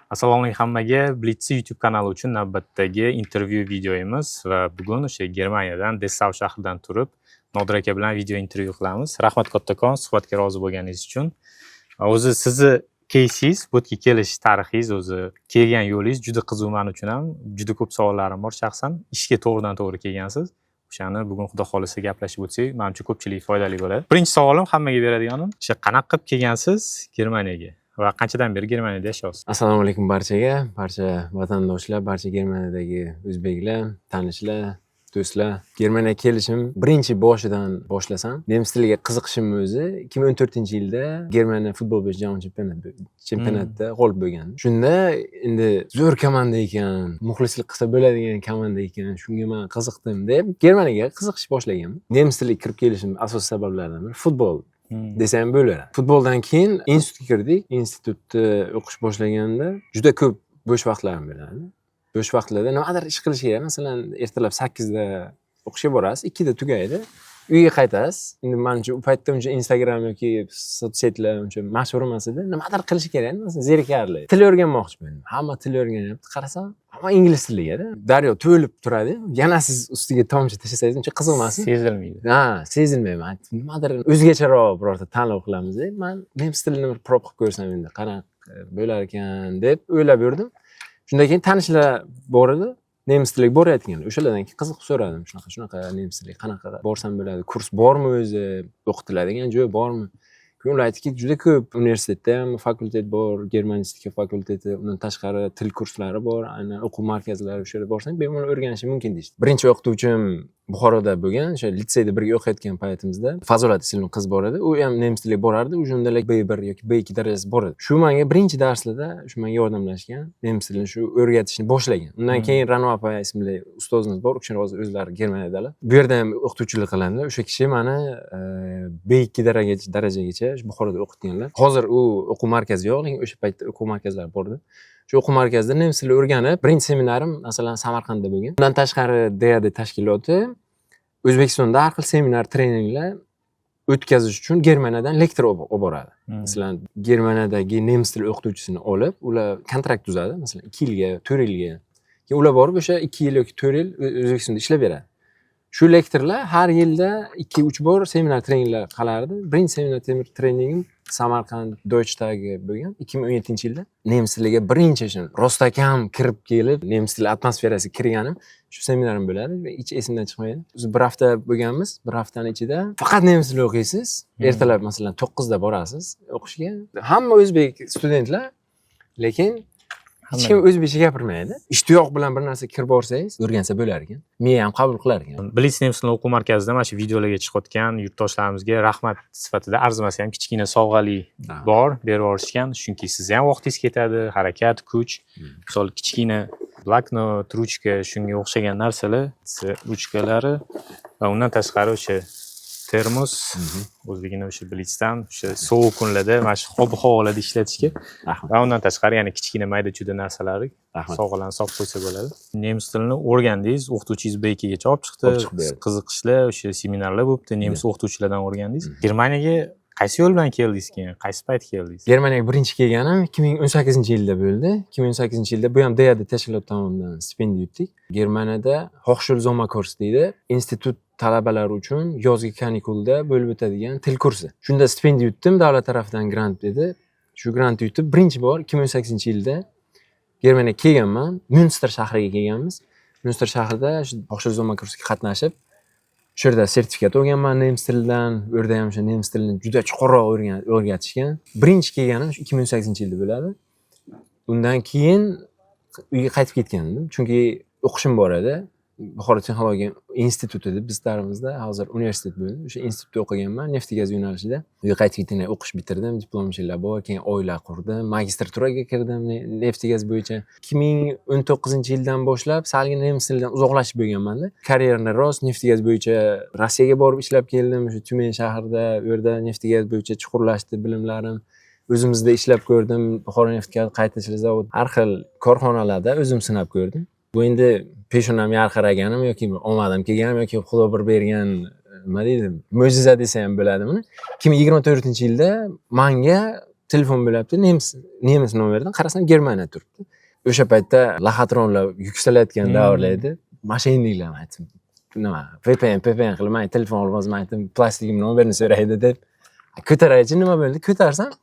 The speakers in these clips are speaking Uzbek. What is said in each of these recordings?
Assalomu alaykum hammaga. Blitz YouTube kanali uchun navbatdagi intervyu videomiz va bugun o'sha Germaniyadan Dessau shahridan turib Nodir aka bilan video intervyu qilamiz. Rahmat kattakon suhbatga rozi bo'lganingiz uchun. O'zi sizni keysingiz, bu yerga kelish tarixingiz, o'zi kelgan yo'lingiz juda qiziq men uchun ham. Juda ko'p savollarim bor shaxsan. Ishga to'g'ridan-to'g'ri kelgansiz. O'shani bugun xudo xolisa gaplashib o'tsak, menimcha ko'pchilik foydali bo'ladi. Birinchi savolim hammaga beradiganim, o'sha qanaqa qilib kelgansiz Germaniyaga? Va qanchadan beri Germaniyada yashayapsiz? Assalomu alaykum barchaga, barcha vatandoshlar, barcha Germaniyadagi o'zbeklar, tanishlar, do'stlar. Germaniyaga kelishim birinchi boshidan boshlasam, nemis tiliga qiziqishim o'zi 2014-yilda Germaniya futbol bo'yicha jahon chempionatida g'olib bo'lgan. Shunda endi zo'r komanda ekan, muxlislik qilsa bo'ladigan komanda ekan, shunga men qiziqdim deb Germaniyaga qiziqish boshlaganman. Nemis tiliga kirib kelishim asosiy sabablardan biri futbol desam bo'ladi. Futboldan keyin institutga kirdik. Institutda o'qish boshlaganda juda ko'p bo'sh vaqtlarim bo'ladi. Bo'sh vaqtlarda nimadir ish qilish kerak. Masalan, ertalab 8 da o'qishga borasiz, 2 da tugaydi. Uyga qaytasiz. Endi menimcha u paytda uncha Instagram yoki sotsiyetlar uncha mashhur emas edi. Nimadir qilish kerak. Masalan, zerikarli. Til o'rganmoqchi bo'ldim. Hamma til o'rganyapti. Qarasam, hamma ingliz tiliga. Daryo to'lib turadi. Yana siz ustiga tomchi tashlasangiz uncha qiziq emas. Sezilmaydi. Ha, sezilmaydi. Nimadir o'zgacharoq birorta tanlov qilamiz. Men nemis tilini bir prop qilib ko'rsam endi qanaqa bo'lar ekan deb o'ylab yurdim. Shundan keyin tanishlar bor edi. Nemis tiliga borayotgan. O'shalardan keyin qiziqib so'radim. Shunaqa nemis tiliga qanaqa borsam bo'ladi? Kurs bormi o'zi? O'qitiladigan joy bormi? Keyin ular aytdiki, juda ko'p universitetda ham fakultet bor, germanistika fakulteti, undan tashqari til kurslari bor, aynan o'quv markazlari o'sha yerga borsang bemalol o'rganishing mumkin deydi. Birinchi o'qituvchim Buxoroda bo'lgan, o'sha litseyda birga o'qiyotgan paytimizda Fazolat ismli qiz bor edi. U ham nemis tiliga borardi, o'shanda B1 yoki B2 darajasi bor edi. Shu menga birinchi darslarda shu menga yordamlashgan, nemis tilini shu o'rgatishni boshlagan. Undan keyin Rano opa ismli ustozimiz bor, u kishi hozir o'zlari Germaniyadalar. Bu yerda ham o'qituvchilik qiladi. O'sha kishi meni B2 darajagacha Buxoroda o'qitganlar. Hozir u o'quv markazi yo'q, lekin o'sha paytda o'quv markazlari bor edi. Shu o'quv markazida nemis tilini o'rganib, birinchi seminarim masalan Samarqandda bo'lgan. Undan tashqari DAD tashkiloti O'zbekistonda har xil seminar, treninglar o'tkazish uchun Germaniyadan lektor olib boradi. Masalan, Germaniyadagi nemis tili o'qituvchisini olib, ular kontrakt tuzadi, masalan 2 yilga, 4 yilga. Keyin ular borib o'sha 2 yil yoki 4 yil O'zbekistonda ishlab beradi. Shu lektorlar har yilda 2-3 bor seminar treninglar qilardi. Birinchi seminar treningim Samarqand Deutschtagi bo'lgan 2017-yilda. Nemis tiliga birinchi rostakam kirib kelib, nemis tili atmosferasiga kirganim shu seminarim bo'ladi va hech esimdan chiqmaydi. Biz bir hafta bo'lganmiz. Bir haftaning ichida faqat nemis tili o'qiysiz. Ertalab masalan 9 da borasiz o'qishga. Hamma o'zbek studentlar, lekin hech kim o'zbekcha gapirmaydi. Ishtiyoq bilan bir narsa kirib borsangiz, o'rgansa bo'lar ekan. Miya ham qabul qilar ekan. Blitz nemis tili o'quv markazida mana shu videolarga chiqayotgan yurtdoshlarimizga rahmat sifatida arzimasa ham kichkina sovg'ali bor, berib yuborishgan. Chunki sizni ham vaqtingiz ketadi, harakat, kuch. Misol kichkina bloknot, ruchka, shunga o'xshagan narsalar, ruchkalari va undan tashqari o'sha termos, o'zligini o'sha Blitzdan o'sha sovuq kunlarda mana shu ob-havolarda ishlatishga va undan tashqari yana kichkina mayda-chuyda narsalari sovg'alarni solib qo'ysa bo'ladi. Nemis tilini o'rgandingiz, o'qituvchingiz B2 gacha olib chiqdi, qiziqishlar, o'sha seminarlar bo'libdi, nemis o'qituvchilardan o'rgandingiz. Germaniyaga qaysi yo'l bilan keldingiz keyin? Qaysi payt keldingiz? Germaniyaga birinchi kelganim 2018-yilda bo'ldi. 2018-yilda bu ham DAD tashkilot tomonidan stipendiya yutdik. Germaniyada Hochschulsommerkurs deydi, institut talabalari uchun yozgi kanikulda bo'lib o'tadigan til kursi. Shunda stipendiya yutdim, davlat tarafidan grant edi. Shu grantni yutib, birinchi bor 2018-yilda Germaniyaga kelganman. Münster shahriga kelganmiz. Münster shahrida Hochschulsommerkursga qatnashib, shu yerda sertifikat olganman nemis tilidan. U yerda ham o'sha nemis tilini juda chuqurroq o'rgatishgan. Birinchi kelganim 2018-yilda bo'ladi. Undan keyin uyga qaytib ketgandim, chunki o'qishim bor edi. Buxoro texnologiya institutida biz tarimizda hozir universitet bo'ldi. O'sha institutda o'qiganman, neft gaz yo'nalishida. Uyga qaytib ketdim, o'qish bitirdim, diplom ishlar bor, keyin oila qurdim, magistraturaga kirdim neft gaz bo'yicha. 2019-yildan boshlab salgina nemis tilidan uzoqlashib bo'lganman-da. Karyerani rost neft gaz bo'yicha Rossiyaga borib ishlab keldim, o'sha Tyumen shahrida, u yerda neft gaz bo'yicha chuqurlashdi bilimlarim. O'zimizda ishlab ko'rdim, Buxoro neft gaz qayta ishlash zavodi, har xil korxonalarda o'zim sinab ko'rdim. Bu endi peshonam yarqiraganim yoki omadim kelganim yoki Xudo bir bergan nima deydi, mo'jiza desa ham bo'ladimi? 2024-yilda menga telefon bo'lyapti, nemis nomeridan qarasam Germaniya turibdi. O'sha paytda laxatronlar yuksalayotgan davrlar edi. Mashinliklar aytdim. Nima? VPN qilib men telefon olib olsam aytdim, plastik nomerini so'raydi deb. Ko'taraychi nima bo'ldi? Ko'tarsam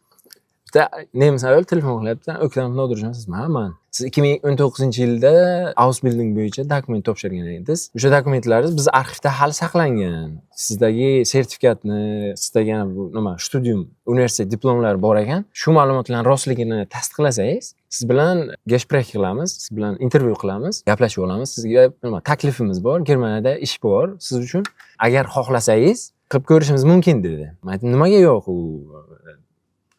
bitta nemis ayol telefon qilyapti. O'ktam nodirjonsizmi? Ha, men. Siz 2019-yilda Ausbildung bo'yicha dokument topshirgan edingiz. O'sha dokumentlaringiz biz arxivda hali saqlangan. Sizdagi sertifikatni, sizdagi nima, studium, universitet diplomlari bor ekan. Shu ma'lumotlarning rostligini tasdiqlasangiz, siz bilan gespräch qilamiz, siz bilan intervyu qilamiz, gaplashib olamiz. Sizga nima taklifimiz bor, Germaniyada ish bor. Siz uchun agar xohlasangiz qilib ko'rishimiz mumkin dedi. Men aytdim, nimaga yo'q u?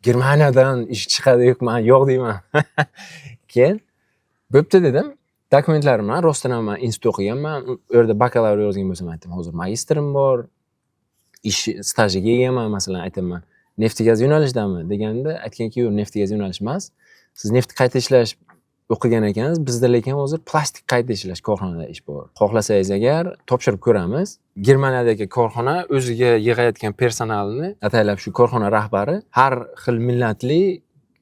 Germaniyadan ish chiqadi yo'q, men yo'q deyman. Keyin bo'pti dedim. Dokumentlarim bilan rostdan ham men institut o'qiganman. U yerda bakalavriat yozgan bo'lsam aytdim, hozir magistrim bor. Ish stajiga egaman, masalan, aytaman. Neft gaz yo'nalishidami deganda aytganki, yo'q, neft gaz yo'nalish emas. Siz neft qayta ishlash o'qigan ekansiz, bizda lekin hozir plastik qayta ishlash korxonada ish bor. Xohlasangiz agar topshirib ko'ramiz. Germaniyadagi korxona o'ziga yig'ayotgan personalni ataylab shu korxona rahbari har xil millatli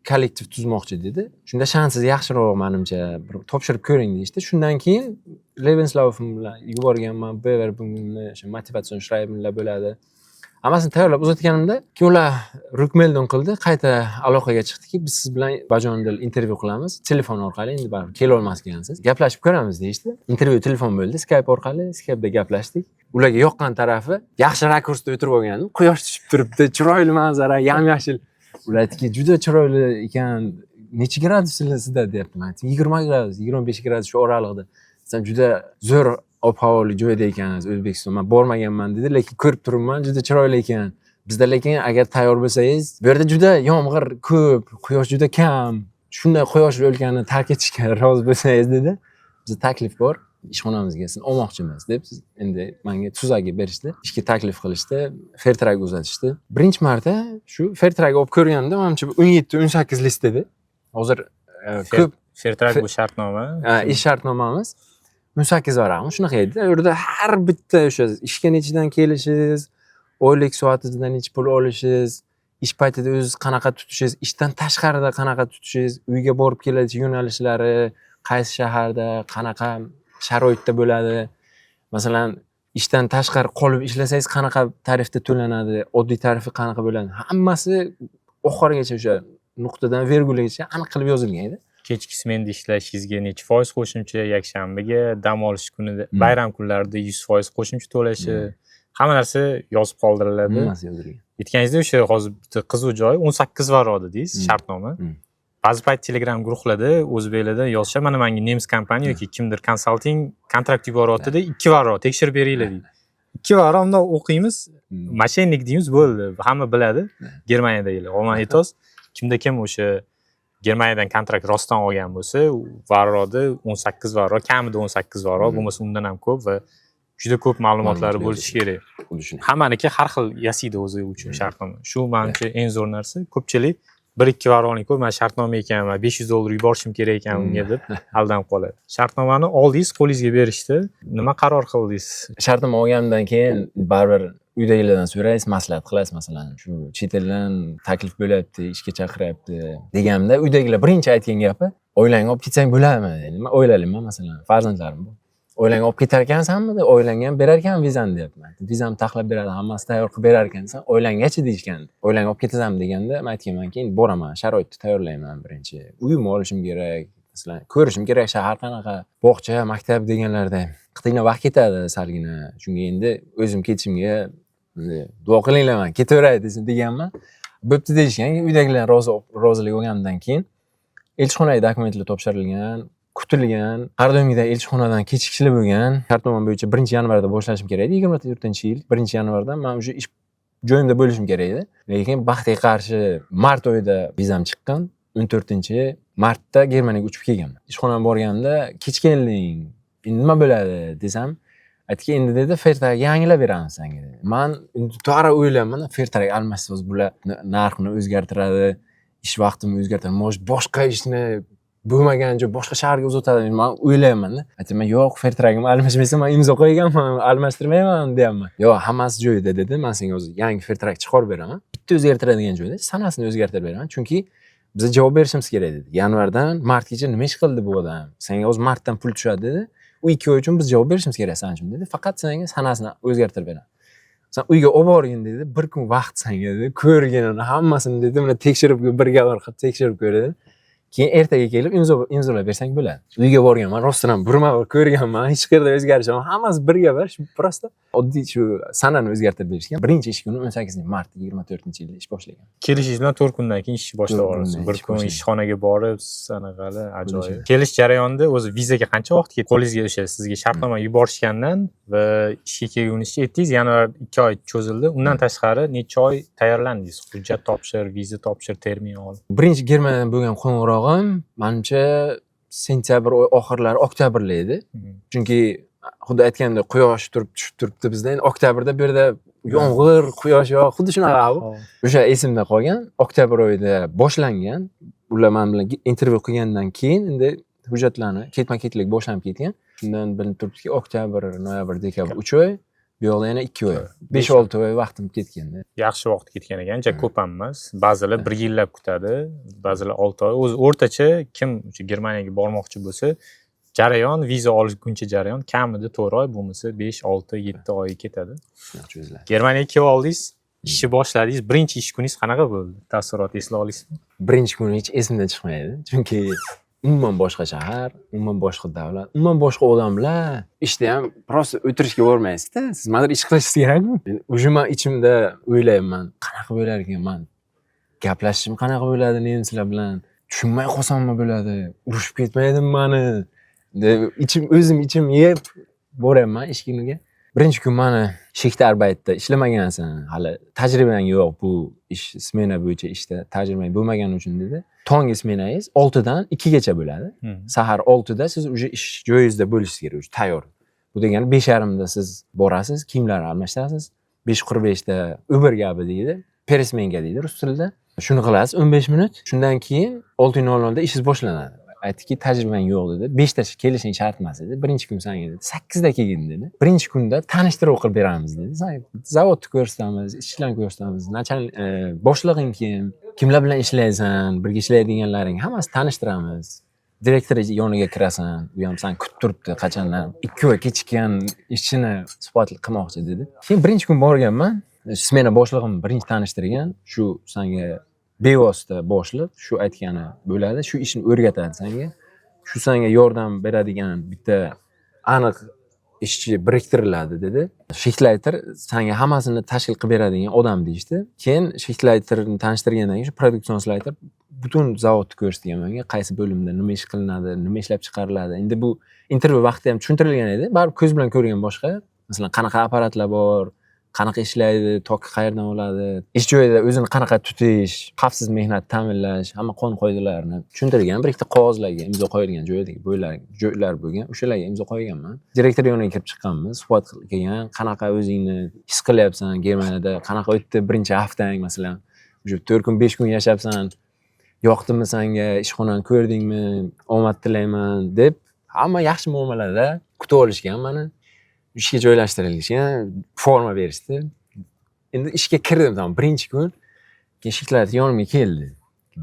kollektiv tuzmoqchi dedi. Shunda shansiz yaxshiroq menimcha bir topshirib ko'ring deydi. Shundan keyin Lebenslaufim bilan yuborganman. Bewerberni o'sha motivatsion shraybinlar bo'ladi. Hammasini tayyorlab uzatganimda, keyin ular rukmeldon qildi, qayta aloqaga chiqdiki, biz siz bilan bajonidil intervyu qilamiz, telefon orqali, endi baribir kela olmaskansiz. Gaplashib ko'ramiz deydi. Intervyu telefon bo'ldi, Skype orqali, Skype'da gaplashdik. Ularga yoqqan tarafi yaxshi rakursda o'tirib olganim, quyosh tushib turibdi, chiroyli manzara, yam-yashil. Ular aytdiki, juda chiroyli ekan. Necha gradus sizda deyapti. Men aytdim, 20 gradus, 25 gradus shu oralig'ida. Sen juda zo'r ob-havoli joyda ekansiz O'zbekiston. Men bormaganman dedi, lekin ko'rib turibman, juda chiroyli ekan. Bizda lekin agar tayyor bo'lsangiz, bu yerda juda yomg'ir ko'p, quyosh juda kam. Shunday quyosh o'lkani tark etishga rozi bo'lsangiz dedi. Bizda taklif bor, ishxonamizga sizni olmoqchimiz deb endi menga tuzagi berishdi. Ishga taklif qilishdi, Fairtrag uzatishdi. Birinchi marta shu Fairtrag olib ko'rganimda menimcha 17-18 list edi. Hozir ko'p Fairtrag bu shartnoma. Ish shartnomamiz 18 varaqmi shunaqa edi. U yerda har bitta o'sha ishga nechidan kelishingiz, oylik soatidan necha pul olishingiz, ish paytida o'zingiz qanaqa tutishingiz, ishdan tashqarida qanaqa tutishingiz, uyga borib keladigan yo'nalishlari, qaysi shaharda, qanaqa sharoitda bo'ladi. Masalan, ishdan tashqari qolib ishlasangiz qanaqa tarifda to'lanadi, oddiy tarifi qanaqa bo'ladi. Hammasi oxirigacha o'sha nuqtadan virgulgacha aniq qilib yozilgan edi. Kechki smenada ishlashingizga necha foiz qo'shimcha, yakshanbaga, dam olish kunida, bayram kunlarida 100% qo'shimcha to'lashi, hamma narsa yozib qoldiriladi. Hammasi yozilgan. Aytganingizda o'sha hozir bitta qiziq joy 18 varro dedingiz, shartnoma. Ba'zi payt Telegram guruhlarda o'zbeklarda yozishar, mana menga nemis kompaniya yoki kimdir konsalting kontrakt yuboryapti-da, 2 varro tekshirib beringlar deydi. 2 varro unda o'qiymiz, mashinnik deymiz, bo'ldi. Hamma biladi. Germaniyadagilar, Roman Etos kimda kim o'sha Germaniyadan kontrakt rostdan olgan bo'lsa, varroda 18 varro, kamida 18 varro, bo'lmasa undan ham ko'p va juda ko'p ma'lumotlari bo'lishi kerak. Hammaniki har xil yasaydi o'zi uchun shartnoma. Shu menimcha eng zo'r narsa. Ko'pchilik 1-2 varroning ko'p, men shartnoma ekan va $500 yuborishim kerak ekan unga deb aldanib qoladi. Shartnomani oldingiz, qo'lingizga berishdi. Nima qaror qildingiz? Shartnoma olgandan keyin baribir uydagilardan so'raysiz, maslahat qilasiz, masalan, shu chet eldan taklif bo'lyapti, ishga chaqiryapti deganimda uydagilar birinchi aytgan gapi, oilangni olib ketsang bo'ladimi dedi. Men o'yladim, masalan, farzandlarim bor. Oilangni olib ketar ekansanmi deb, oilangga ham berar ekan vizani deyapman. Vizani taxlab beradi, hammasi tayyor qilib berar ekansan, oilanggachi deyishgan. Oilangni olib ketasanmi deganda, men aytganmanki, endi boraman, sharoitni tayyorlayman birinchi. Uyimni olishim kerak, masalan, ko'rishim kerak shahar qanaqa, bog'cha, maktab deganlarda qiynab vaqt ketadi salgina. Chunki endi o'zim ketishimga duo qilinglar, men ketaveray deganman. Bo'pti deyishgan. Uydagilar rozilik olgandan keyin elchixonaga dokumentlar topshirilgan, kutilgan. Har doimgidek elchixonadan kechikishlar bo'lgan. Shartnoma bo'yicha 1-yanvarda boshlashim kerak edi. 24-yil 1-yanvardan men o'sha ish joyimda bo'lishim kerak edi. Lekin baxtga qarshi mart oyida vizam chiqqan. 14-martda Germaniyaga uchib kelganman. Ishxonaga borganimda kech kelding, nima bo'ladi desam, aytdiki, endi dedi, Fairtrag yangilab beramiz senga dedi. Men to'g'ri o'ylayman, Fairtrag almashsa bular narxni o'zgartiradi, ish vaqtimni o'zgartiradi, boshqa ishni bo'lmagan joy boshqa shaharga uzatadi men o'ylayapman-da. Aytaman, "Yo'q, Fairtrag'im almashmasa men imzo qo'yganman, almashtirmayman" deyapman. "Yo'q, hammasi joyida" dedi. "Men senga o'zi yangi Fairtrag chiqarib beraman. Bitta o'zgartiradigan joyda sanasini o'zgartirib beraman. Chunki biz javob berishimiz kerak" dedi. "Yanvardan martgacha nima ish qildi bu odam? Senga o'zi martdan pul tushadi" dedi. "U 2 oy uchun biz javob berishimiz kerak san uchun" dedi. "Faqat senga sanasini o'zgartirib beraman. Sen uyga olib borgin" dedi. "Bir kun vaqt senga" dedi. "Ko'rgin hammasini" dedi. "Mana tekshirib bir gapar qilib tekshirib ko'r" dedi. "Keyin ertaga kelib imzolab bersang bo'ladi." Uyga borganman, rostdan bir ko'rganman, hech qayerda o'zgarish yo'q. Hammasi bir gapar, shu prosta oddiy shu sanani o'zgartirib berishgan. Birinchi ish kuni 18-mart 24-yilda ish boshlagan. Kelishingiz bilan 4 kundan keyin ishni boshlab yuborasiz. Bir kun ishxonaga borib, sanaqali ajoyib. Kelish jarayonida o'zi vizaga qancha vaqt ketdi? Qo'lingizga o'sha sizga shartnoma yuborishgandan va ishga kelgunizcha aytdingiz, yanvar 2 oy cho'zildi. Undan tashqari necha oy tayyorlandingiz? Hujjat topshir, viza topshir, termin ol. Birinchi Germaniyadan bo'lgan qo'ng'irog'im menimcha sentyabr oxirlari, oktyabrda edi. Chunki xuddi aytgandek quyosh turib tushib turibdi bizda. Endi oktyabrda bu yerda yomg'ir, quyosh yo'q, xuddi shunaqa. O'sha esimda qolgan. Oktyabr oyida boshlangan. Ular men bilan intervyu qilgandan keyin endi hujjatlarni ketma-ketlik boshlanib ketgan. Shundan bilinib turibdiki, oktyabr, noyabr, dekabr 3 oy, bu yoqda yana 2 oy. 5-6 oy vaqtim ketganda. Yaxshi vaqt ketgan ekan, uncha ko'p ham emas. Ba'zilar 1 yillab kutadi, ba'zilar 6 oy. O'zi o'rtacha kim Germaniyaga bormoqchi bo'lsa, jarayon, viza olguncha jarayon kamida 4 oy, bo'lmasa 5, 6, 7 oy ketadi. Germaniyaga kelib oldingiz, ishni boshladingiz. Birinchi ish kuningiz qanaqa bo'ldi? Taassurot eslay olasizmi? Birinchi kuni hech esimdan chiqmaydi. Chunki umuman boshqa shahar, umuman boshqa davlat, umuman boshqa odamlar. Ishda ham prosta o'tirishga bormaysiz-da. Siz nimadir ish qilishingiz kerakmi? Men o'zim ichimda o'ylayman, qanaqa bo'lar ekan men? Gaplashishim qanaqa bo'ladi nemislar bilan? Tushunmay qolsammi bo'ladi? Urushib ketmaydimi meni? O'zim yeb boraman ish kuniga. Birinchi kun meni shekta arbaytda ishlamagansan, hali tajribang yo'q bu ish smena bo'yicha ishda tajribang bo'lmagani uchun dedi. Tongi smenangiz 6 dan 2 gacha bo'ladi. Sahar 6 da siz uje ish joyingizda bo'lishingiz kerak, tayyor. Bu degani 5:30 da siz borasiz, kiyimlarni almashtirasiz. 5:45 da Uber gabi deydi. Peresmenga deydi rus tilida. Shuni qilasiz 15 minut. Shundan keyin 6:00 da ishingiz boshlanadi. Aytdiki, tajribang yo'q dedi. 5 ta kelishing shart emas dedi. Birinchi kun senga dedi. 8 da kelgin dedi. Birinchi kunda tanishtiruv qilib beramiz dedi. Zavodni ko'rsatamiz, ishchilarni ko'rsatamiz. Boshlig'ing kim? Kimlar bilan ishlaysan? Birga ishlaydiganlaring hammasi tanishtiramiz. Direktor yoniga kirasan, u ham sen kutib turibdi, qachondan 2 oy kechikkan ishchini suhbat qilmoqchi dedi. Keyin birinchi kun borganman. Smena boshlig'im birinchi tanishtirgan. Shu senga bevosita boshliq, shu aytgani bo'ladi, shu ishni o'rgatadi senga. Shu senga yordam beradigan bitta aniq ishchi biriktiriladi dedi. Shechtlayter senga hammasini tashkil qilib beradigan odam deyishdi. Keyin shechtlayterni tanishtirgandan keyin production slayter butun zavodni ko'rsatgan menga, qaysi bo'limda nima ish qilinadi, nima ishlab chiqariladi. Endi bu intervyu vaqtida ham tushuntirilgan edi. Baribir ko'z bilan ko'rgan boshqa. Masalan, qanaqa apparatlar bor, qanaqa ishlaydi, tok qayerdan oladi, ish joyida o'zini qanaqa tutish, xavfsiz mehnat ta'minlash, hamma qonun qoidalarini tushuntirgan. Bir ikkita qog'ozlarga imzo qo'yilgan joydagi joylar bo'lgan, o'shalarga imzo qo'yganman. Direktor yoniga kirib chiqqanmiz, suhbat qilgan, qanaqa o'zingni his qilyapsan Germaniyada, qanaqa o'tdi birinchi haftang masalan, o'sha 4 kun 5 kun yashabsan, yoqdimi senga, ishxonani ko'rdingmi, omad tilayman deb hamma yaxshi muomalada kutib olishgan meni. Ishga joylashtirilishgan, forma berishdi. Endi ishga kirdim tamam, birinchi kun. Keyin shiklat yonimga keldi.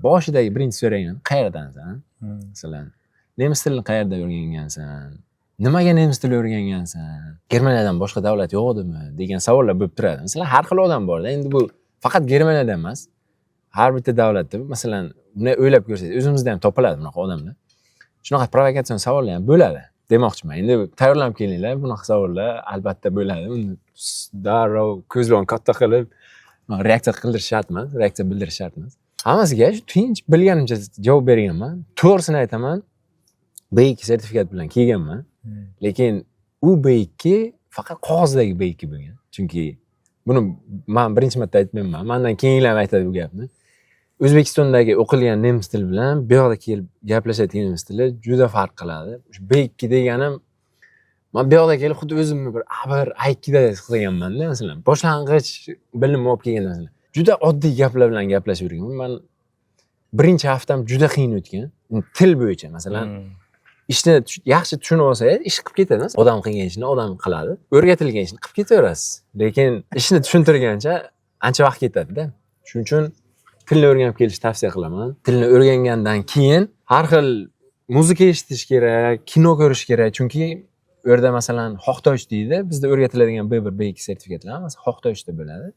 Boshidagi birinchi so'ragan, qayerdansan? Masalan, nemis tilini qayerda o'rgangansan? Nimaga nemis tili o'rgangansan? Germaniyadan boshqa davlat yo'qdimi? degan savollar bo'lib turadi. Masalan, har xil odam bor-da. Endi bu faqat Germaniyada emas, har bitta davlatda, masalan, buni o'ylab ko'rsangiz, o'zimizda ham topiladi bunaqa odamlar. Shunaqa provokatsion savollar ham bo'ladi. Demoqchiman. Endi tayyorlanib kelinglar, bunaqa savollar albatta bo'ladi. Uni darrov ko'zlarni katta qilib reaksiya qildirish shart emas, reaksiya bildirish shart emas. Hammasiga shu tinch bilganimcha javob berganman. To'g'risini aytaman, B2 sertifikat bilan kelganman. Lekin u B2 faqat qog'ozdagi B2 bo'lgan. Chunki buni men birinchi marta aytmayman. Mendan keyinlar aytadi bu gapni. O'zbekistondagi o'qilgan nemis tili bilan bu yoqda kelib gaplashadigan nemis tili juda farq qiladi. Shu B2 deganim men bu yoqda kelib xuddi o'zimni bir A2da his qilganman-da, masalan. Boshlang'ich bilim olib kelganman. Juda oddiy gaplar bilan gaplashib yurganman. Men birinchi haftam juda qiyin o'tgan. til bo'yicha masalan ishni yaxshi tushunib olsangiz ish qilib ketadi. Odam qilgan ishni odam qiladi. O'rgatilgan ishni qilib ketaverasiz. Lekin ishni tushuntirgancha ancha vaqt ketadi-da. Shuning uchun tilni o'rganib kelishni tavsiya qilaman. Tilni o'rgangandan keyin har xil muzika eshitish kerak, kino ko'rish kerak. Chunki u yerda masalan xohtosh deydi. Bizda o'rgatiladigan B1, B2 sertifikatlar masalan xohtoshda bo'ladi.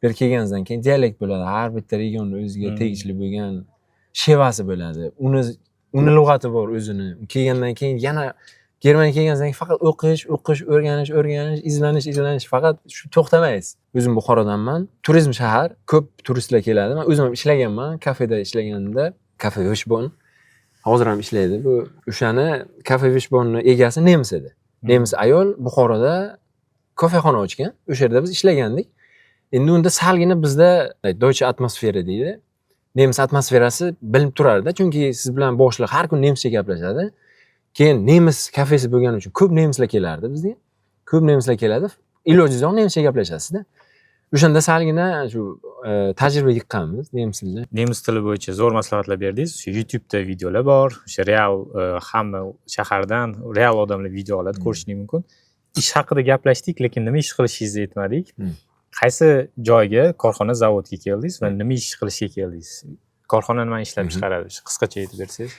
Bir kelganingizdan keyin dialekt bo'ladi. Har bitta regionning o'ziga tegishli bo'lgan shevasi bo'ladi. Uni lug'ati bor o'zini. Kelgandan keyin yana Germaniyaga kelganingizdan keyin faqat o'qish, o'rganish, izlanish, faqat shu to'xtamaysiz. O'zim Buxorodanman. Turizm shahar, ko'p turistlar keladi. Men o'zim ham ishlaganman, kafeda ishlaganimda, kafe Wishbone hozir ham ishlaydi. Bu o'shani kafe Wishbonening egasi nemis edi. Nemis ayol Buxoroda kafexona ochgan. O'sha yerda biz ishlagandik. Endi unda salgina bizda Deutsche atmosfera deydi. Nemis atmosferasi bilinib turardi, chunki siz bilan boshliq har kun nemischa gaplashadi. Keyin nemis kafesi bo'lgani uchun ko'p nemislar kelardi bizga. Ko'p nemislar keladi. Ilojingiz yo'q nemischa gaplashasizda. O'shanda salgina shu tajriba yiqqanmiz nemis tilida. Nemis tili bo'yicha zo'r maslahatlar berdingiz. Shu YouTube'da videolar bor. O'sha real hamma shahardan real odamlar videolar ko'rishingiz mumkin. Ish haqida gaplashdik, lekin nima ish qilishingizni aytmadik. Qaysi joyga, korxona, zavodga keldingiz va nima ish qilishga keldingiz? Korxona nima ishlab chiqaradi? Qisqacha aytib bersangiz.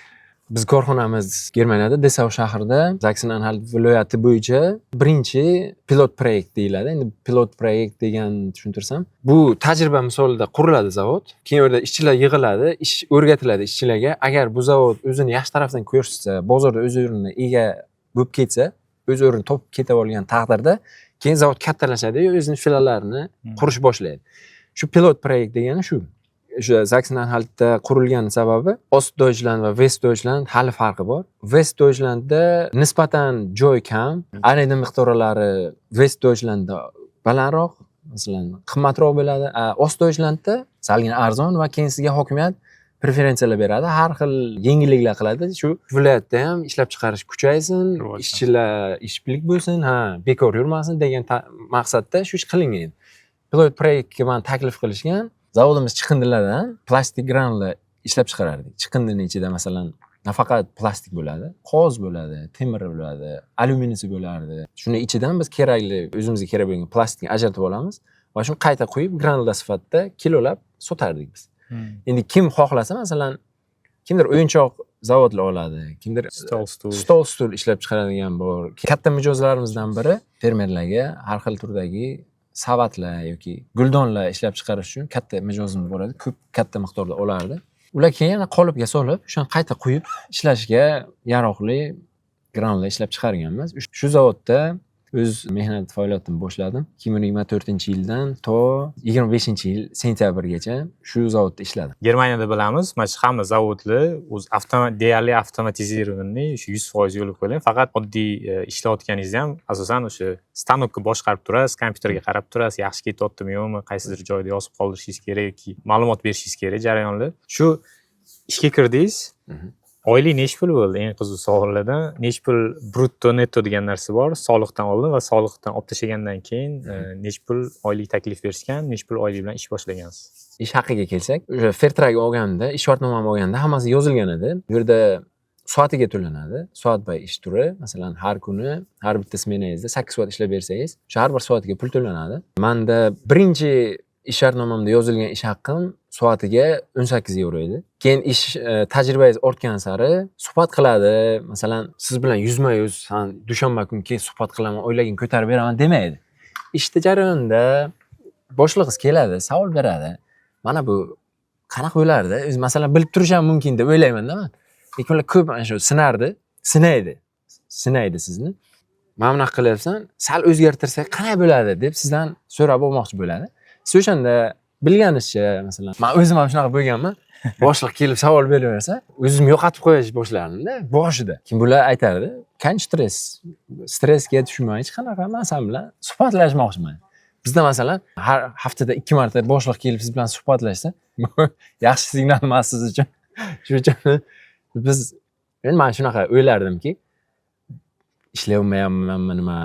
Biz korxonamiz Germaniyada Dessau shahrida Sachsen-Anhalt viloyati bo'yicha birinchi pilot proyekt deyiladi. Endi pilot proyekt degan tushuntirsam, bu tajriba misolida quriladi zavod. Keyin u yerda ishchilar yig'iladi, ish o'rgatiladi ishchilarga. Agar bu zavod o'zini yaxshi tarafdan ko'rsatsa, bozorda o'z o'rnini ega bo'lib ketsa, o'z o'rnini topib ketib olgan taqdirda keyin zavod kattalashadi va o'zining filiallarini qurish boshlaydi. Shu pilot proyekt degani shu. O'sha Sachsen-Anhaltda qurilgan sababi Ostdeutschland va Westdeutschland hali farqi bor. Westdeutschlandda nisbatan joy kam, arenda miqdorlari Westdeutschlandda balandroq, masalan, qimmatroq bo'ladi. Ostdeutschlandda salgina arzon va keyin sizga hokimiyat preferensiyalar beradi, har xil yengilliklar qiladi. Shu viloyatda ham ishlab chiqarish kuchaysin, ishchilar ishbilik bo'lsin, bekor yurmasin degan maqsadda shu ish qilingan. Pilot proyektga men taklif qilishgan. Zavodimiz chiqindilardan plastik granullar ishlab chiqarardik. Chiqindining ichida masalan nafaqat plastik bo'ladi, qog'oz bo'ladi, temir bo'ladi, alyuminiysi bo'lardi. Shuni ichidan biz kerakli, o'zimizga kerak bo'lgan plastikni ajratib olamiz va shuni qayta qo'yib granullar sifatida kilolab sotardik biz. Endi kim xohlasa masalan kimdir o'yinchoq zavodlar oladi, kimdir stol stul ishlab chiqaradigan bor. Katta mijozlarimizdan biri fermerlarga har xil turdagi savatlar yoki guldonlar ishlab chiqarish uchun katta mijozimiz bo'ladi, ko'p katta miqdorda olardi. Ular keyin yana qolipga solib, o'shani qayta quyib ishlashga yaroqli granullar ishlab chiqarganmiz. Shu zavodda o'z mehnat faoliyatimni boshladim. 2024-yildan to 25-yil sentyabrgacha shu zavodda ishladim. Germaniyada bilamiz, mana hamma zavodlar o'z deyarli avtomatizirованный, shu 100% yo'lga qo'yilgan. Faqat oddiy ishlayotganingizda ham asosan o'sha stanokni boshqarib turasiz, kompyuterga qarab turasiz, yaxshi ketyaptimi yo'qmi, qaysidir joyda yozib qoldirishingiz kerak yoki ma'lumot berishingiz kerak jarayonlar. Shu ishga kirdingiz. Oylik necha pul bo'ldi? Eng qiziq savollardan necha pul brutto netto degan narsa bor, soliqdan oldin va soliqdan olib tashlagandan keyin necha pul oylik taklif berishgan, necha pul oylik bilan ish boshlagansiz? Ish haqiga kelsak, o'sha Fairtrag olganda, ish shartnomani olganda hammasi yozilgan edi. Bu yerda soatiga to'lanadi. Soat bay ish turi, masalan, har kuni har bitta smenangizda 8 soat ishlab bersangiz, o'sha har bir soatiga pul to'lanadi. Menda birinchi ish shartnomamda yozilgan ish haqqim soatiga 18 euro edi. Keyin ish tajribangiz ortgan sari suhbat qiladi. Masalan, siz bilan yuzma-yuz dushanba kunki suhbat qilaman, oylagin ko'tarib beraman demaydi. Ishda jarayonda boshlig'ingiz keladi, savol beradi. Mana bu qanaqa bo'lardi? O'zi masalan bilib turish ham mumkin deb o'ylayman-da men. Lekin ular ko'p mana shu sinaydi sizni. Mana bunaqa qilyapsan, sal o'zgartirsak qanday bo'ladi deb sizdan so'rab olmoqchi bo'ladi. Siz o'shanda bilganingizcha, masalan, men o'zim ham shunaqa bo'lganman. Boshliq kelib savol beraversa, o'zim yo'qotib qo'yish boshlardim-da boshida. Kim bular aytardi, "Qancha stressga tushmay hech qanaqa men sen bilan suhbatlashmoqchiman." Bizda masalan har haftada 2 marta boshliq kelib siz bilan suhbatlashsa, yaxshi signal emas siz uchun. Shuning uchun biz men shunaqa o'ylardimki, ishlayolmayapmanmi nima,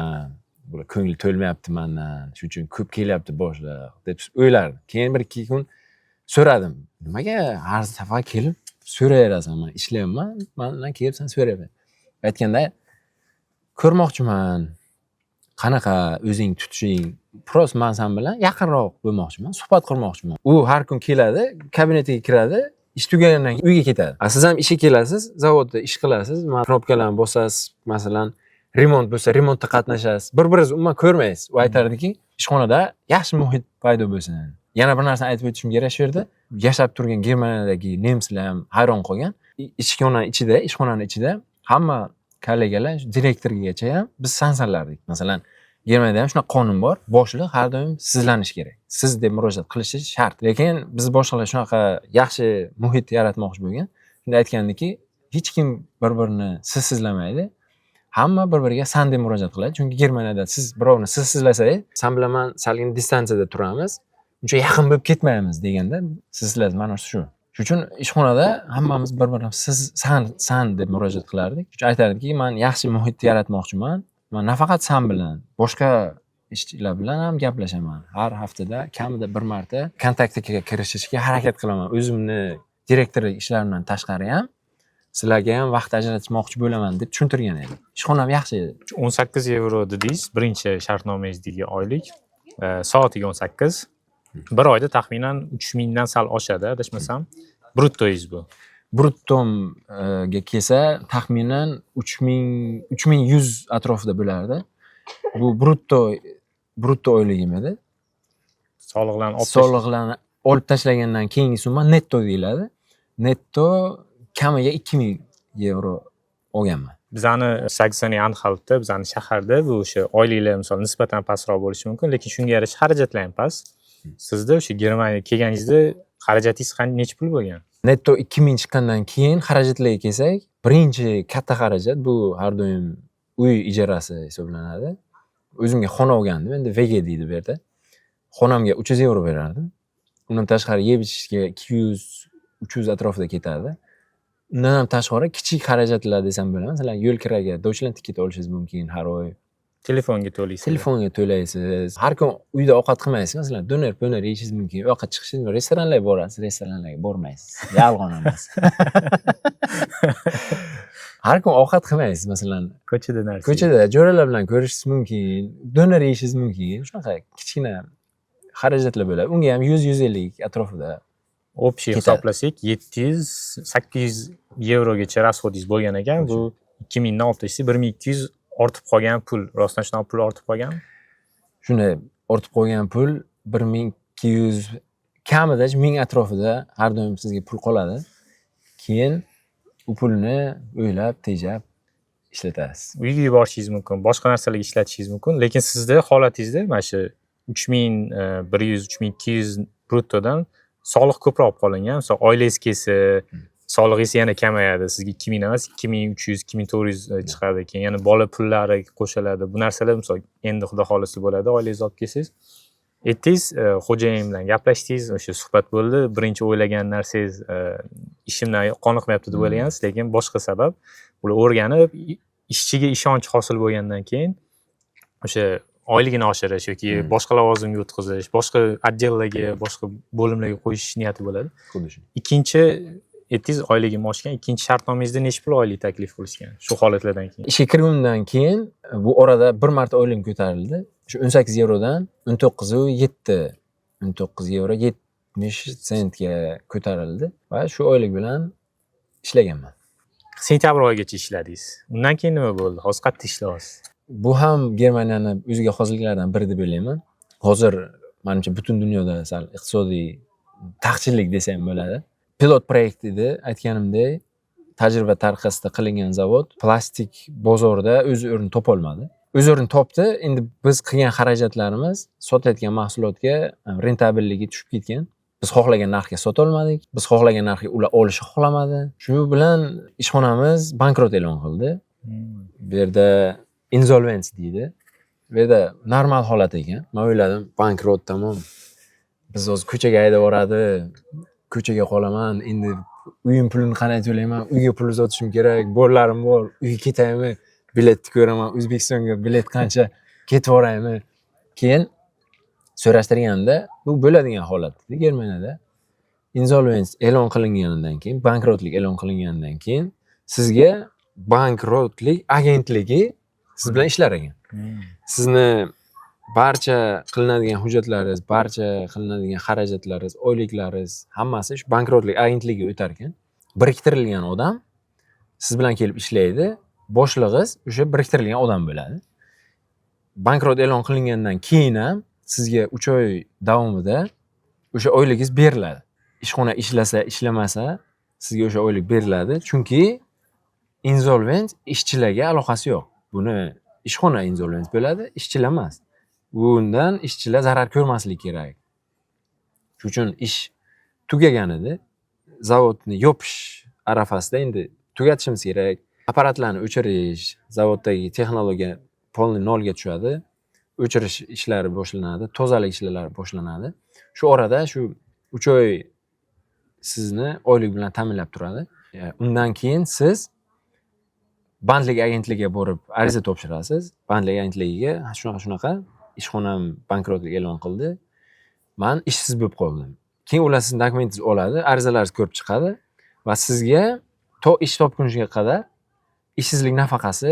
bular ko'ngli to'lmayapti mendan, shuning uchun ko'p kelyapti boshliq deb o'ylardim. Keyin bir 2 kun so'radim, nimaga har safar kelib so'rayverasan, man ishlayapman, mandan kelib sen so'rayver. Aytganda ko'rmoqchiman, qanaqa o'zing tutishing, prost men sen bilan yaqinroq bo'lmoqchiman, suhbat qurmoqchiman. U har kun keladi, kabinetiga kiradi, ish tugagandan keyin uyga ketadi. Siz ham ishga kelasiz, zavodda ish qilasiz, knopkalarni bosasiz, masalan, remont bo'lsa, remontda qatnashasiz. Bir-biringizni umuman ko'rmaysiz. U aytardiki, ishxonada yaxshi muhit paydo bo'lsin. Yana bir narsani aytib o'tishim kerak shu yerda. Yashab turgan Germaniyadagi nemislar ham hayron qolgan. Ishxonaning ichida hamma kollegalar, direktorgacha ham biz sanlardik. Masalan, Germaniyada ham shunaqa qonun bor. Boshliq har doim sizlanish kerak. Siz deb murojaat qilishi shart. Lekin biz boshliqlar shunaqa yaxshi muhit yaratmoqchi bo'lgan. Shunda aytgandiki, hech kim bir-birini sizlamaydi. Hamma bir-biriga san deb murojaat qiladi. Chunki Germaniyada siz birovni sizlasangiz, sen bilan men salgin distansiyada turamiz. Uncha yaqin bo'lib ketmaymiz deganda sizlar mana shu. Shuning uchun ishxonada hammamiz bir-birimizni san deb murojaat qilardik. Shuning aytardiki, men yaxshi muhit yaratmoqchiman. Men nafaqat san bilan, boshqa ishchilar bilan ham gaplashaman. Har haftada kamida bir marta kontaktga kirishishga harakat qilaman. O'zimni direktorlik ishlarimdan tashqari ham sizlarga ham vaqt ajratmoqchi bo'laman deb tushuntirgan edim. Ishxonam yaxshi edi. 18 yevro dedingiz, birinchi shartnomangizdagi oylik, soatiga 18. Bir oyda taxminan 3000 dan sal oshadi, adashmasam. Bruttoyingiz bu. Bruttomga kelsa, taxminan 3100 atrofida bo'lardi. Bu brutto oyligim edi. Soliqlarni olib tashlagandan keyingi summa netto deyiladi. Netto kamiga 2000 yevro olganman. Bizani Saksoniya Anhaltda, bizani shaharda bu o'sha oyliklar misol nisbatan pastroq bo'lishi mumkin, lekin shunga yarasha xarajatlar ham past. Sizda o'sha Germaniyaga kelganingizda xarajatingiz necha pul bo'lgan? Netto 2000 chiqqandan keyin xarajatlarga kelsak, birinchi katta xarajat bu har doim uy ijarasi hisoblanadi. O'zimga xona olgandim, endi VG deydi bu yerda. Xonamga 300 yevro berardim. Undan tashqari yeb ichishga 200-300 atrofida ketardi. Undan ham tashqari kichik xarajatlar desam bo'ladi. Masalan, yo'l kiraga Deutschland tiket olishingiz mumkin har oy. Telefonga to'laysiz. Telefonga to'laysiz. Har kun uyda ovqat qilmaysiz. Masalan, doner yeyishingiz mumkin. U yoqqa chiqishingiz, restoranlarga borasiz, restoranlarga bormaysiz. Yolg'on emas. Har kun ovqat qilmaysiz, masalan, ko'chada jo'ralar bilan ko'rishingiz mumkin, doner yeyishingiz mumkin. Shunaqa kichkina xarajatlar bo'ladi. Unga ham 100-150 atrofida. Общий hisoblasak 700-800 yevrogacha rasxodingiz bo'lgan ekan. Bu 2000 dan olib tashlasa 1200 ortib qolgan pul, rostdan shunaqa pul ortib qolganmi? Shunday ortib qolgan pul 1200 kamida 1000 atrofida har doim sizga pul qoladi. Keyin u pulni o'ylab, tejab ishlatasiz. Uyga yuborishingiz mumkin, boshqa narsalarga ishlatishingiz mumkin, lekin sizda holatingizda mana shu 3100-3200 bruttodan soliq ko'proq qolingan. Masalan, oilangiz kelsa, soliqingiz yana kamayadi. Sizga 2000 emas, 2300-2400 chiqadi. Keyin yana bola pullari qo'shiladi. Bu narsalar misol endi xudo xolisi bo'ladi, oilangizni olib kelsangiz. Aytdingiz, xo'jayin bilan gaplashdingiz, o'sha suhbat bo'ldi. Birinchi o'ylagan narsangiz ishimdan qoniqmayapti deb o'ylagansiz, lekin boshqa sabab. Bular o'rganib, ishchiga ishonch hosil bo'lgandan keyin o'sha oyligini oshirish yoki boshqa lavozimga o'tkazish, boshqa отделlarga, boshqa bo'limlarga qo'yish niyati bo'ladi. Xuddi shu. Ikkinchi aytdingiz, oyligim oshgan. Ikkinchi shartnomangizda necha pul oylik taklif qilishgan shu holatlardan keyin? Ishga kirganimdan keyin bu orada bir marta oyligim ko'tarildi. Shu 18 yevrodan 19 yevro 70 sentga ko'tarildi va shu oylik bilan ishlaganman. Sentyabr oyigacha ishladingiz. Undan keyin nima bo'ldi? Hozir qayerda ishlayapsiz? Bu ham Germaniyani o'ziga xosliklaridan biri deb o'ylayman. Hozir menimcha butun dunyoda sal iqtisodiy taqchillik desam bo'ladi. Pilot proyekt edi, aytganimdek, tajriba tariqasida qilingan zavod plastik bozorda o'z o'rnini topa olmadi. O'z o'rnini topdi. Endi biz qilgan xarajatlarimiz sotayotgan mahsulotga rentabelligi tushib ketgan. Biz xohlagan narxga sota olmadik. Biz xohlagan narxga ular olishni xohlamadi. Shu bilan ishxonamiz bankrot e'lon qildi. Bu yerda insolvency deydi. Bu yerda normal holat ekan. Men o'yladim, bankrot tamom. Biz hozir ko'chaga haydab yuboradi. Ko'chaga qolaman. Endi uyim pulini qanday to'layman? Uyga pul uzatishim kerak. Bo'rlarim bor. Uyga ketaymi? Biletni ko'raman. O'zbekistonga bilet qancha? Ketib boraymi? Keyin so'rashtirganda bu bo'ladigan holat edi Germaniyada. insolvency e'lon qilinganidan keyin, bankrotlik e'lon qilinganidan keyin sizga bankrotlik agentligi siz bilan ishlar ekan. Sizni barcha qilinadigan hujjatlaringiz, barcha qilinadigan xarajatlaringiz, oyliklaringiz hammasi shu bankrotlik agentligiga o'tar ekan. Biriktirilgan odam siz bilan kelib ishlaydi. Boshlig'ingiz o'sha biriktirilgan odam bo'ladi. Bankrot e'lon qilingandan keyin ham sizga 3 oy davomida o'sha oyligingiz beriladi. Ishxona ishlasa, ishlamasa sizga o'sha oylik beriladi. Chunki insolvent ishchilarga aloqasi yo'q. Buni ishxona insolvent bo'ladi, ishchilar emas. Bundan ishchilar zarar ko'rmasligi kerak. Shuning uchun ish tugaganida zavodni yopish arafasida endi tugatishimiz kerak. Apparatlarni o'chirish, zavoddagi texnologiya polni nolga tushadi. O'chirish ishlari boshlanadi, tozalik ishlari boshlanadi. Shu orada shu 3 oy sizni oylik bilan ta'minlab turadi. Undan keyin siz bandlik agentligiga borib ariza topshirasiz. Bandlik agentligiga shunaqa ishxonam bankrotlik e'lon qildi. Men ishsiz bo'lib qoldim. Keyin ular sizning dokumentingizni oladi, arizalaringiz ko'rib chiqadi va sizga to ish topguningizga qadar ishsizlik nafaqasi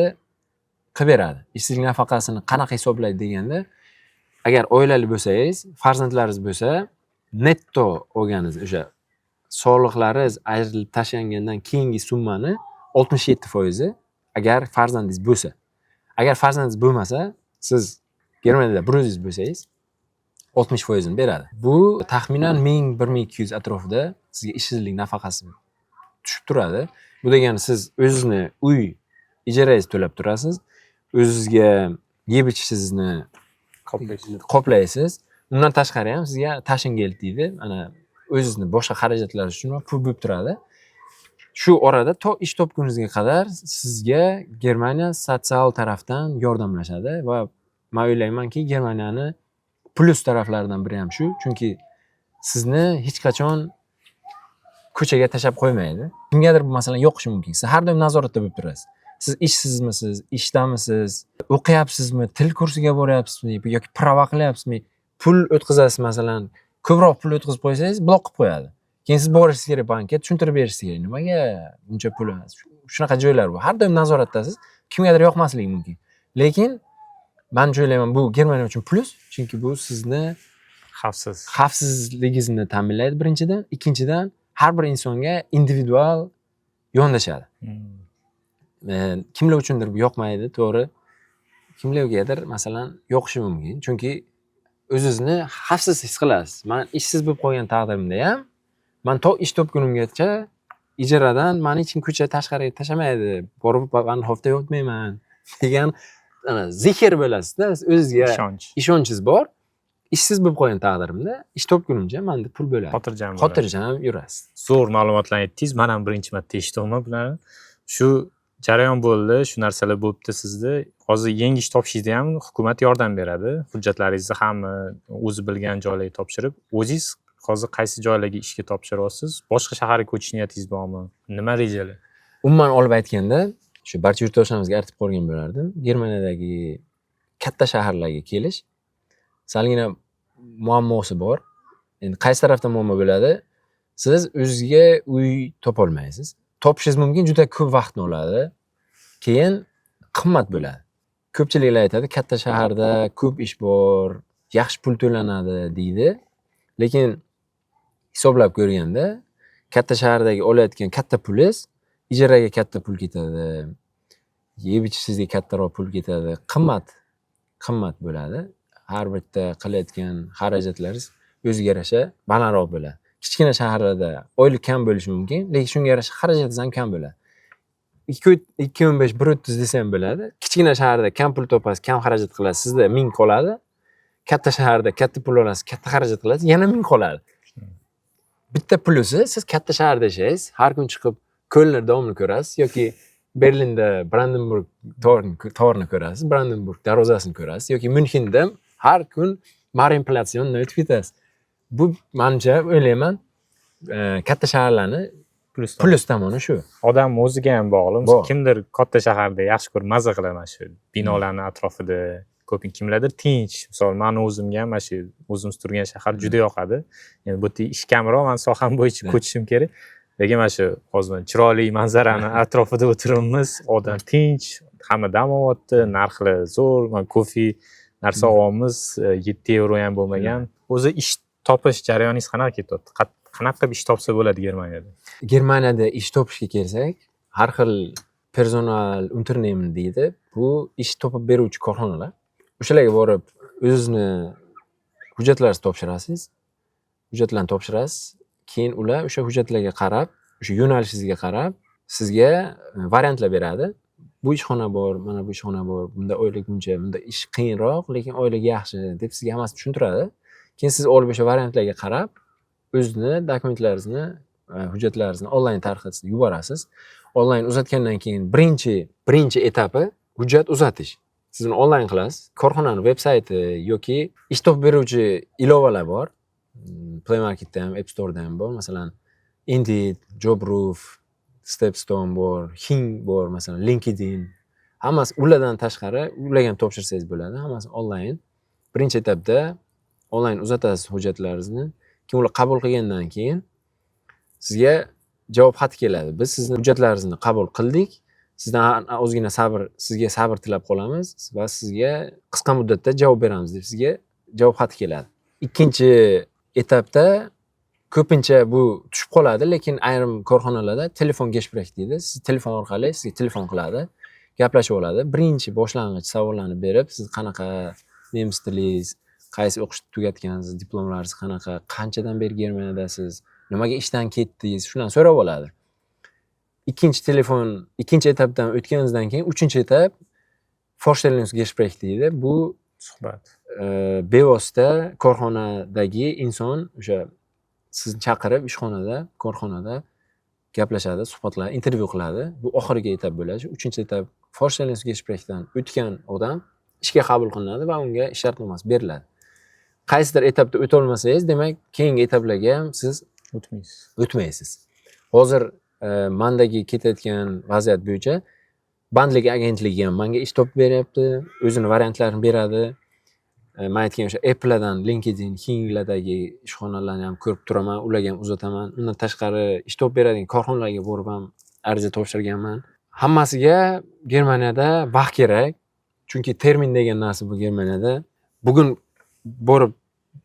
qilib beradi. Ishsizlik nafaqasini qanaqa hisoblaydi deganda, agar oilali bo'lsangiz, farzandlaringiz bo'lsa, netto olganingiz o'sha soliqlaringiz ajratilib tashlangandan keyingi summani 67% agar farzandingiz bo'lsa. Agar farzandingiz bo'lmasa, siz Germaniyada bir o'zingiz bo'lsangiz 60% ni beradi. Bu taxminan 1000-1200 atrofida sizga ishsizlik nafaqasi tushib turadi. Bu degani siz o'zingizni uy ijarangizni to'lab turasiz. O'zingizga yeb ichishingizni qoplaysiz. Undan tashqari ham sizga tashingelt deydi. Ana o'zingizni boshqa xarajatlaringiz uchun pul bo'lib turadi. Shu orada to ish topguningizga qadar sizga Germaniya sotsial tarafdan yordamlashadi va men o'ylaymanki, Germaniyani plus taraflaridan biri ham shu. Chunki sizni hech qachon ko'chaga tashab qo'ymaydi. Kimgadir bu masalan yoqishi mumkin. Siz har doim nazoratda bo'lib turasiz. Siz ishsizmisiz, ishdamisiz, o'qiyapsizmi, til kursiga boryapsizmi yoki prava qilyapsizmi, pul o'tkazasiz masalan, ko'proq pul o'tkazib qo'ysangiz blok qilib qo'yadi. Keyin siz borishingiz kerak bankka, tushuntirib berishingiz kerak. Nimaga buncha pul? Shunaqa joylar bor. Har doim nazoratdasiz. Kimgadir yoqmasligi mumkin. Lekin men o'ylayman bu Germaniya uchun plus, chunki bu sizni xavfsizligingizni ta'minlaydi birinchidan, ikkinchidan har bir insonga individual yondashadi. Kimlar uchundir bu yoqmaydi, to'g'ri. Kimlargadir masalan yoqishi mumkin. Chunki o'zingizni xavfsiz his qilasiz. Men ishsiz bo'lib qolgan taqdirimda ham men to ish topgunimgacha ijaradan meni hech kim ko'cha tashqariga tashlamaydi. Borib qolgan hafta yotmayman degan ana zikr bo'lasiz-da, o'zingizga ishonchingiz bor. Ishsiz bo'lib qolgan taqdirimda ish topgunimcha menda pul bo'ladi. Xotirjam yurasiz. Zo'r ma'lumotlarni aytdingiz. Men ham birinchi marta eshitdim bularni. Shu jarayon bo'ldi, shu narsalar bo'libdi sizda. Hozir yangi ish topishingizda ham hukumat yordam beradi. Hujjatlaringizni ham o'zi bilgan joylarga topshirib, o'zingiz hozir qaysi joylarga ishga topshiryapsiz? Boshqa shaharga ko'chish niyatingiz bormi? Nima rejalar? Umuman olib aytganda, shu barcha yurtdoshlarimizga aytib qo'ygan bo'lardim. Germaniyadagi katta shaharlarga kelish salgina muammosi bor. Endi qaysi tarafdan muammo bo'ladi? Siz o'zingizga uy topolmaysiz. Topishingiz mumkin, juda ko'p vaqtni oladi. Keyin qimmat bo'ladi. Ko'pchiliklar aytadi, katta shaharda ko'p ish bor, yaxshi pul to'lanadi deydi. Lekin hisoblab ko'rganda, katta shahardagi olayotgan katta pulingiz ijaraga katta pul ketadi. Yeb ichishingizga kattaroq pul ketadi. Qimmat bo'ladi. Har bitta qilayotgan xarajatlaringiz o'ziga yarasha balandroq bo'ladi. Kichkina shaharlarda oylik kam bo'lishi mumkin, lekin shunga yarasha xarajatingiz ham kam bo'ladi. 215 130 desa ham bo'ladi. Kichkina shaharda kam pul topasiz, kam xarajat qilasiz, sizda 1000 qoladi. Katta shaharda katta pul olasiz, katta xarajat qilasiz, yana 1000 qoladi. Bitta plusi, siz katta shaharda yashaysiz, har kun chiqib ko'lni davomli ko'rasiz yoki Berlinda Brandenburg torini ko'rasiz, Brandenburg darvozasini ko'rasiz yoki Münchenda har kun Marienplatz yonidan o'tib ketasiz. Bu menimcha o'ylayman, katta shaharlarni plus tomoni shu. Odam o'ziga ham bog'liq. Kimdir katta shaharda yaxshi ko'rib maza qilaman shu binolarning atrofida ko'ping kimlardir tinch. Misol, meni o'zimga ham mana shu o'zimiz turgan shahar juda yoqadi. Endi bu yerda ish kamroq, men soham bo'yicha ko'chishim kerak. Lekin mana shu hozir chiroyli manzarani atrofida o'tiribmiz, odam tinch, hamma dam olyapti, narxlar zo'r, mana kofe narsa olyapmiz, 7 euro ham bo'lmagan. O'zi ish topish jarayoningiz qanaqa ketyapti? Qanaqa qilib ish topsa bo'ladi Germaniyada? Germaniyada ish topishga kelsak, har xil personal unternehmen deydi. Bu ish topib beruvchi korxonalar. O'shalarga borib o'zingizni hujjatlaringizni topshirasiz. Hujjatlarni topshirasiz. Keyin ular o'sha hujjatlarga qarab, o'sha yo'nalishingizga qarab, sizga variantlar beradi. Bu ishxona bor, mana bu ishxona bor, bunda oylik buncha, bunda ish qiyinroq, lekin oylik yaxshi deb sizga hammasini tushuntiradi. Keyin siz olib o'sha variantlarga qarab, o'zingizni dokumentlaringizni, hujjatlaringizni onlayn tarqatib yuborasiz. Onlayn uzatgandan keyin birinchi etapi hujjat uzatish. Siz uni onlayn qilasiz. Korxonaning veb-sayti yoki ish topib beruvchi ilovalar bor. Play Marketda ham, App Store'da ham bor. Masalan, Indeed, Jobroof, Stepstone bor, Hing bor, masalan, LinkedIn. Hammasi ulardan tashqari, ularga ham topshirsangiz bo'ladi. Hammasi onlayn. Birinchi etapda onlayn uzatasiz hujjatlaringizni. Keyin ular qabul qilgandan keyin sizga javob xati keladi. Biz sizning hujjatlaringizni qabul qildik. Sizdan ozgina sizga sabr tilab qolamiz va sizga qisqa muddatda javob beramiz deb sizga javob xati keladi. Ikkinchi etapda ko'pincha bu tushib qoladi, lekin ayrim korxonalarda telefon geshprek deydi. Siz telefon orqali sizga telefon qiladi, gaplashib oladi. Birinchi boshlang'ich savollarni berib, siz qanaqa nemis tilingiz, qaysi o'qishni tugatgansiz, diplomlaringiz qanaqa, qanchadan beri Germaniyadasiz, nimaga ishdan ketdingiz, shundan so'rab oladi. Ikkinchi etapdan o'tganingizdan keyin uchinchi etap Vorstellungsgespräch deydi. Bu Suhbat. Bevosita korxonadagi inson o'sha sizni chaqirib ishxonada, korxonada gaplashadi, suhbatlar, intervyu qiladi. Bu oxirgi etap bo'ladi. Uchinchi etap Vorstellungsgesprächdan o'tgan odam ishga qabul qilinadi va unga ish shartnomasi beriladi. Qaysidir etapda o'ta olmasangiz, demak, keyingi etaplarga ham siz o'tmaysiz. Hozir mendagi ketayotgan vaziyat bo'yicha bandlik agentligi ham menga ish topib beryapti, o'zini variantlarini beradi. Men aytgan o'sha Apple'dan, LinkedIn, Hing'lardagi ishxonalarni ham ko'rib turaman, ularga ham uzataman. Undan tashqari ish topib beradigan korxonalarga borib ham ariza topshirganman. Hammasiga Germaniyada vaqt kerak. Chunki termin degan narsa bu Germaniyada. Bugun borib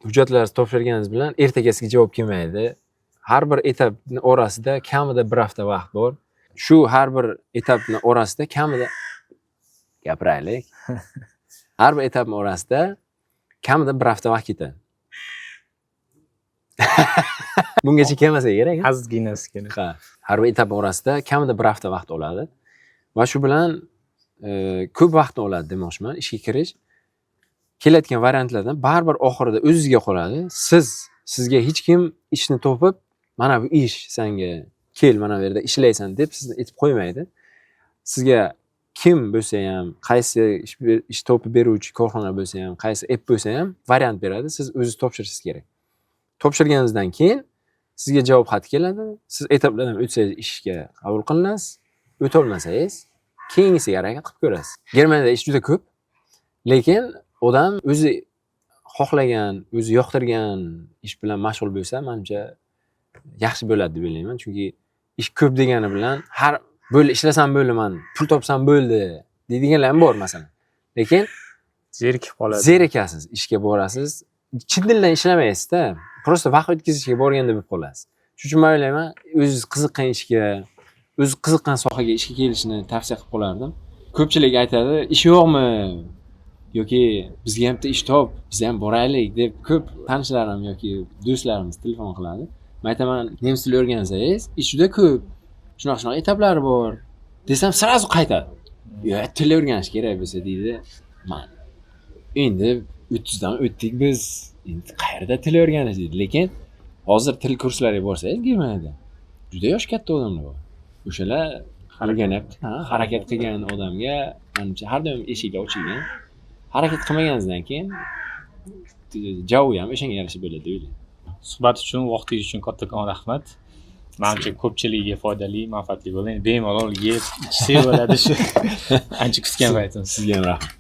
hujjatlaringizni topshirganingiz bilan ertagasiga javob kelmaydi. Har bir etapni orasida kamida bir hafta vaqt bor. Shu har bir etapni orasida kamida gapiraylik. Har bir etapni orasida kamida bir hafta vaqt ketadi. Bungacha kelmasa kerak. Ozginasiga. Ha, har bir etap orasida kamida bir hafta vaqt oladi. Va shu bilan ko'p vaqtni oladi demoqchiman ishga kirish. Kelayotgan variantlardan baribir oxirida o'zingizga qoladi. Sizga hech kim ishni topib, mana bu ish senga kel, mana bu yerda ishlaysan deb sizni aytib qo'ymaydi. Sizga kim bo'lsa ham, qaysi ish topib beruvchi korxona bo'lsa ham, qaysi app bo'lsa ham variant beradi. Siz o'zingiz topshirishingiz kerak. Topshirganingizdan keyin sizga javob xati keladi. Siz etaplardan o'tsangiz ishga qabul qilinasiz. O'ta olmasangiz keyingisiga harakat qilib ko'rasiz. Germaniyada ish juda ko'p, lekin odam o'zi xohlagan, o'zi yoqtirgan ish bilan mashg'ul bo'lsa, menimcha yaxshi bo'ladi deb o'ylayman. Chunki ish ko'p degani bilan har bo'ldi ishlasam bo'ldi, men pul topsam bo'ldi deydiganlar ham bor masalan. Lekin zerikib qoladi. Zerikasiz, ishga borasiz, chin dildan ishlamaysiz-da, prosta vaqt o'tkazishga borganda bo'lib qolasiz. Shuning uchun men o'ylayman, o'zingiz qiziqqan ishga, o'zi qiziqqan sohaga ishga kelishni tavsiya qilib qolardim. Ko'pchilik aytadi, ish yo'qmi? Yoki bizga ham ish top, biz ham boraylik deb ko'p tanishlarim yoki do'stlarimiz telefon qiladi. Men aytaman, nemis tili o'rgansangiz, ish juda ko'p. Shunaqa etaplari bor. Desam, sirazu qaytadi. Yo, til o'rganish kerak bo'lsa deydi. Men endi 30 dan o'tdik biz. Endi qayerda til o'rganish deydi. Lekin hozir til kurslariga borsangiz, Germaniyada juda yosh katta odamlar bor. O'shalar o'rganyapti. Harakat qilgan odamga menimcha har doim eshik ochilgan. Harakat qilmaganingizdan keyin javob ham o'shanga yarasha bo'ladi deb o'ylayman. Suhbat uchun, vaqtingiz uchun kattakon rahmat. Menimcha ko'pchiligiga foydali, manfaatli bo'ldi. Bemalol yeb, ichsak bo'ladi shu. Ancha kutgan paytimiz. Sizga ham rahmat.